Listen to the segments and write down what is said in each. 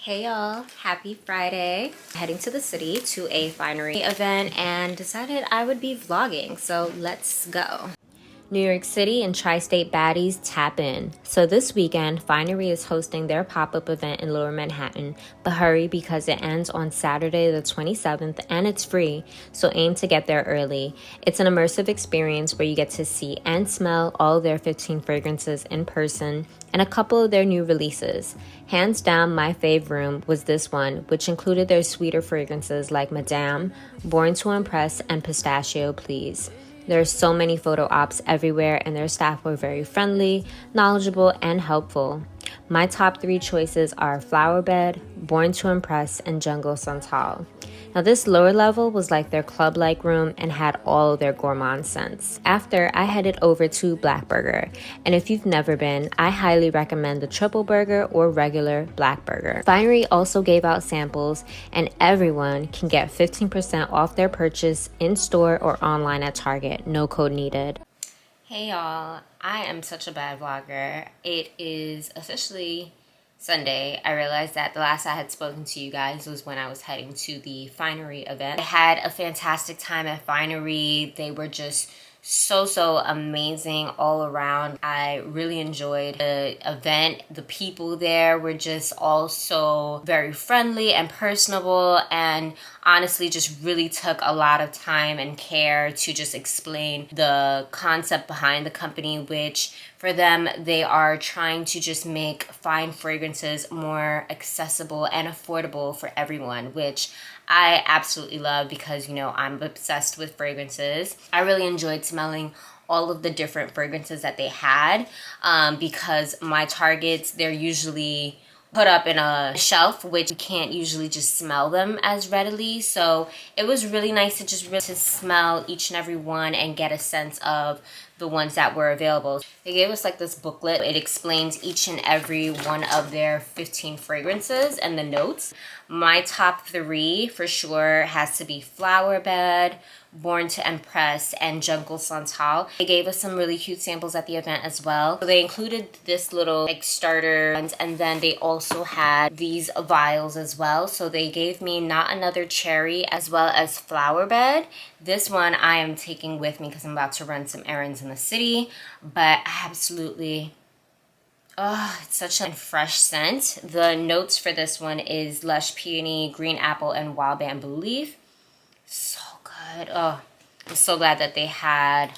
Hey y'all, happy Friday. Heading to the city to a Finery event and decided I would be vlogging, so let's go. New York City and Tri-State Baddies tap in. So this weekend, Finery is hosting their pop-up event in Lower Manhattan, but hurry because it ends on Saturday the 27th and it's free, so aim to get there early. It's an immersive experience where you get to see and smell all their 15 fragrances in person and a couple of their new releases. Hands down, my fave room was this one, which included their sweeter fragrances like Madame, Born to Impress, and Pistachio Please. There are so many photo ops everywhere and their staff were very friendly, knowledgeable, and helpful. My top 3 choices are Flower Bed, Born to Impress, and Jungle Santal. Now this lower level was like their club-like room and had all of their gourmand scents. After, I headed over to Black Burger, and if you've never been, I highly recommend the triple burger or regular Black Burger. Finery also gave out samples, and everyone can get 15% off their purchase in-store or online at Target, no code needed. Hey y'all, I am such a bad vlogger. It is officially Sunday. I realized that the last I had spoken to you guys was when I was heading to the Finery event. I had a fantastic time at Finery. They were just so amazing all around. I really enjoyed the event. The people there were just all so very friendly and personable, and honestly just really took a lot of time and care to just explain the concept behind the company, which for them, they are trying to just make fine fragrances more accessible and affordable for everyone, which I absolutely love because, you know, I'm obsessed with fragrances. I really enjoyed smelling all of the different fragrances that they had because my Targets, they're usually put up in a shelf, which you can't usually just smell them as readily. So it was really nice to just really smell each and every one and get a sense of the ones that were available. They gave us like this booklet. It explains each and every one of their 15 fragrances and the notes. My top 3 for sure has to be Flower Bed, Born to Impress, and Jungle Santal. They gave us some really cute samples at the event as well. So they included this little like starter ones, and then they also had these vials as well. So they gave me Not Another Cherry as well as Flower Bed. This one I am taking with me because I'm about to run some errands in the city, but absolutely, oh, it's such a fresh scent. The notes for this one is Lush Peony, Green Apple, and Wild Bamboo Leaf. So good. Oh, I'm so glad that they had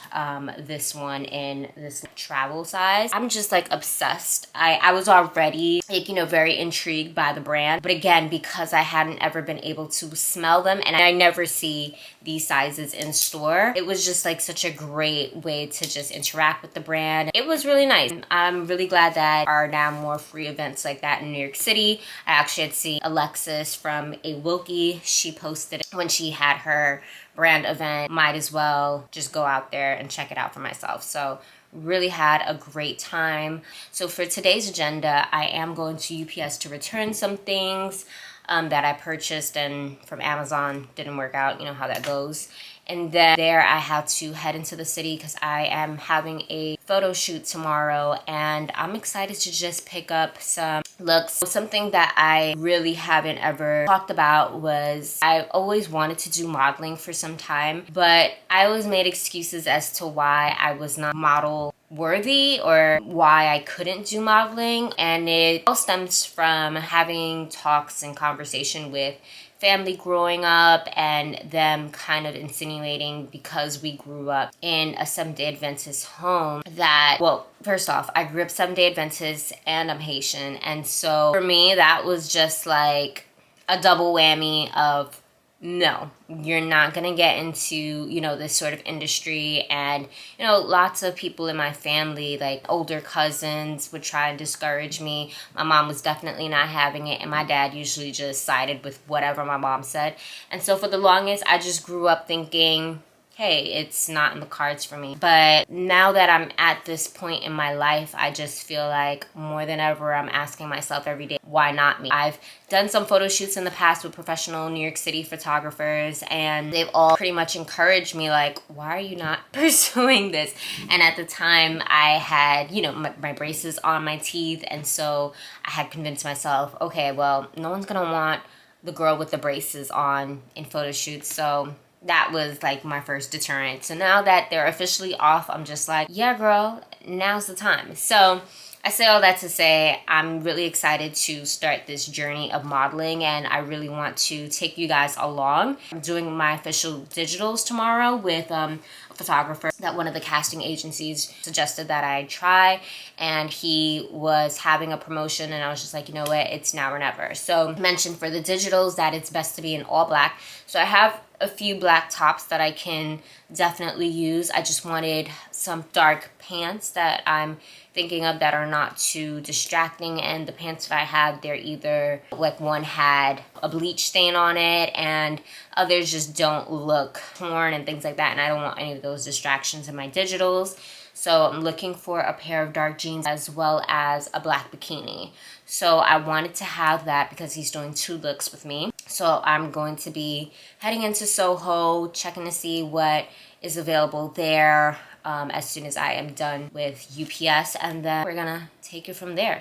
this one in this travel size. I'm just like obsessed. I was already like, you know, very intrigued by the brand, but again, because I hadn't ever been able to smell them and I never see these sizes in store, it was just like such a great way to just interact with the brand. It was really nice. I'm really glad that there are now more free events like that in New York City. I actually had seen Alexis from A Wilkie. She posted it when she had her brand event. Might as well just go out there and check it out for myself. So really had a great time. So for today's agenda, I am going to UPS to return some things that I purchased and from Amazon didn't work out. You know how that goes. And then there I have to head into the city because I am having a photo shoot tomorrow, and I'm excited to just pick up some looks. Something that I really haven't ever talked about was I always wanted to do modeling for some time, but I always made excuses as to why I was not model worthy or why I couldn't do modeling, and it all stems from having talks and conversation with family growing up and them kind of insinuating, because we grew up in a Seventh-day Adventist home, that, well, first off, I grew up Seventh-day Adventist and I'm Haitian, and so for me that was just like a double whammy of, no, you're not gonna get into, you know, this sort of industry. And, you know, lots of people in my family, like older cousins, would try and discourage me. My mom was definitely not having it, and my dad usually just sided with whatever my mom said. And so for the longest, I just grew up thinking, hey, it's not in the cards for me. But now that I'm at this point in my life, I just feel like more than ever, I'm asking myself every day, why not me? I've done some photo shoots in the past with professional New York City photographers, and they've all pretty much encouraged me, like, why are you not pursuing this? And at the time, I had, you know, my braces on my teeth, and so I had convinced myself, okay, well, no one's gonna want the girl with the braces on in photo shoots, so that was like my first deterrent. So now that they're officially off, I'm just like, yeah, girl, now's the time. So I say all that to say I'm really excited to start this journey of modeling, and I really want to take you guys along. I'm doing my official digitals tomorrow with a photographer that one of the casting agencies suggested that I try, and he was having a promotion, and I was just like, you know what, it's now or never. So I mentioned for the digitals that it's best to be in all black. So I have a few black tops that I can definitely use. I just wanted some dark pants that I'm thinking of that are not too distracting, and the pants that I have, they're either like one had a bleach stain on it and others just don't look torn and things like that, and I don't want any of those distractions in my digitals. So I'm looking for a pair of dark jeans as well as a black bikini. So I wanted to have that because he's doing 2 looks with me. So I'm going to be heading into Soho, checking to see what is available there as soon as I am done with UPS, and then we're gonna take it from there.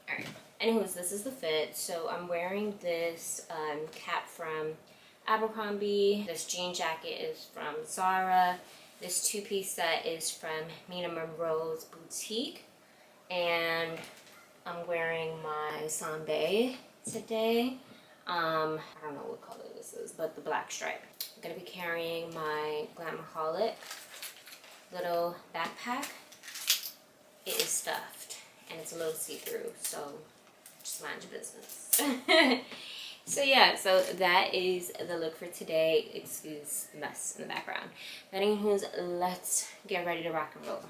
Alright, anyways, this is the fit. So I'm wearing this cap from Abercrombie. This jean jacket is from Zara. This 2-piece set is from Mina Monroe's boutique. And I'm wearing my Sambe today. I don't know what color this is, but the black stripe. I'm gonna be carrying my Glamaholic little backpack. It is stuffed and it's a little see-through, so just mind your business. So yeah, so that is the look for today. Excuse the mess in the background. But anywho's, let's get ready to rock and roll.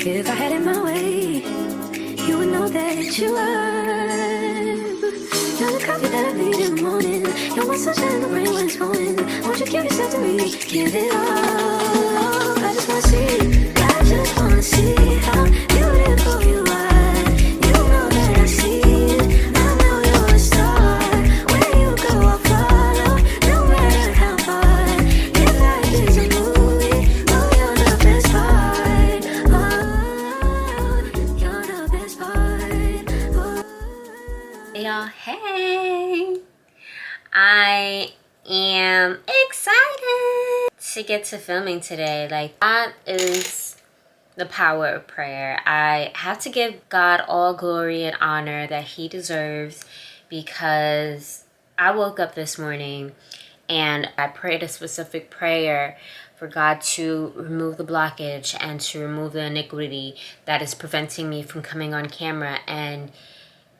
If I had it my way, you would know that you are. You're the coffee that I need in the morning. You're my sunshine in the rain when it's pouring. Won't you give yourself to me? Give it all. I just wanna see. I just wanna see how beautiful you are. You know that I see it. I know you're a star. Where you go, I'll follow. No matter how far. If life is a movie, oh, you're the best part. Y'all, hey! I am excited to get to filming today. Like, that is the power of prayer. I have to give God all glory and honor that he deserves, because I woke up this morning and I prayed a specific prayer for God to remove the blockage and to remove the iniquity that is preventing me from coming on camera. And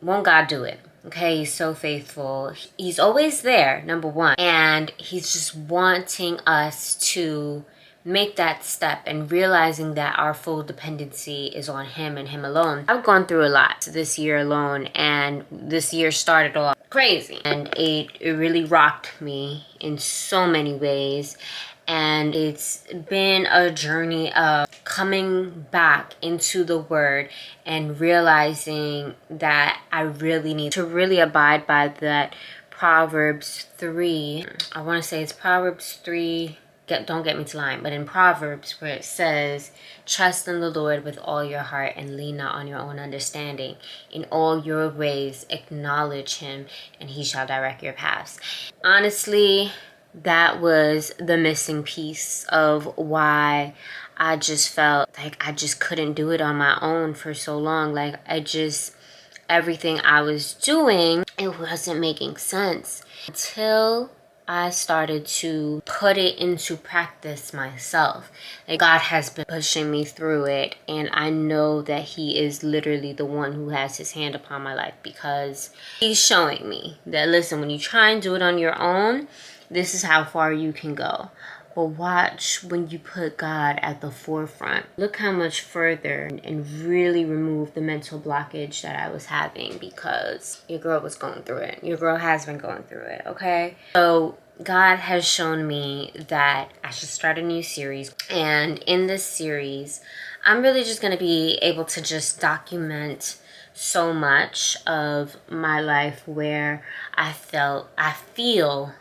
won't God do it? Okay, he's so faithful. He's always there, number one. And he's just wanting us to make that step and realizing that our full dependency is on him and him alone. I've gone through a lot this year alone, and this year started off crazy. And it really rocked me in so many ways. And it's been a journey of coming back into the word and realizing that I really need to really abide by that Proverbs 3. I want to say it's Proverbs 3. Don't get me to line, but in Proverbs, where it says, trust in the Lord with all your heart and lean not on your own understanding. In all your ways acknowledge him, and he shall direct your paths. Honestly, that was the missing piece of why I just felt like I just couldn't do it on my own for so long. Like, everything I was doing, it wasn't making sense until I started to put it into practice myself. Like, God has been pushing me through it, and I know that he is literally the one who has his hand upon my life, because he's showing me that, listen, when you try and do it on your own, this is how far you can go. But watch when you put God at the forefront. Look how much further, and really remove the mental blockage that I was having, because your girl was going through it. Your girl has been going through it, okay? So God has shown me that I should start a new series. And in this series, I'm really just going to be able to just document so much of my life where I feel,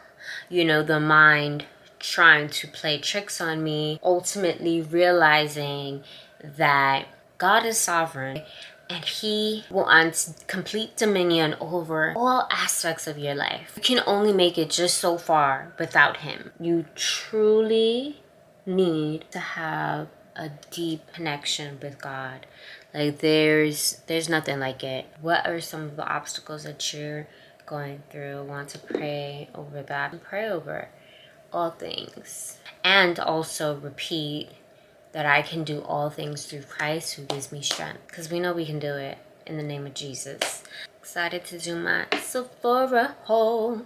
you know, the mind trying to play tricks on me, ultimately realizing that God is sovereign and he wants complete dominion over all aspects of your life. You can only make it just so far without him. You truly need to have a deep connection with God. Like, there's nothing like it. What are some of the obstacles that you're going through? Want to pray over that, and pray over all things, and also repeat that I can do all things through Christ who gives me strength, because we know we can do it in the name of Jesus. Excited to do my Sephora haul.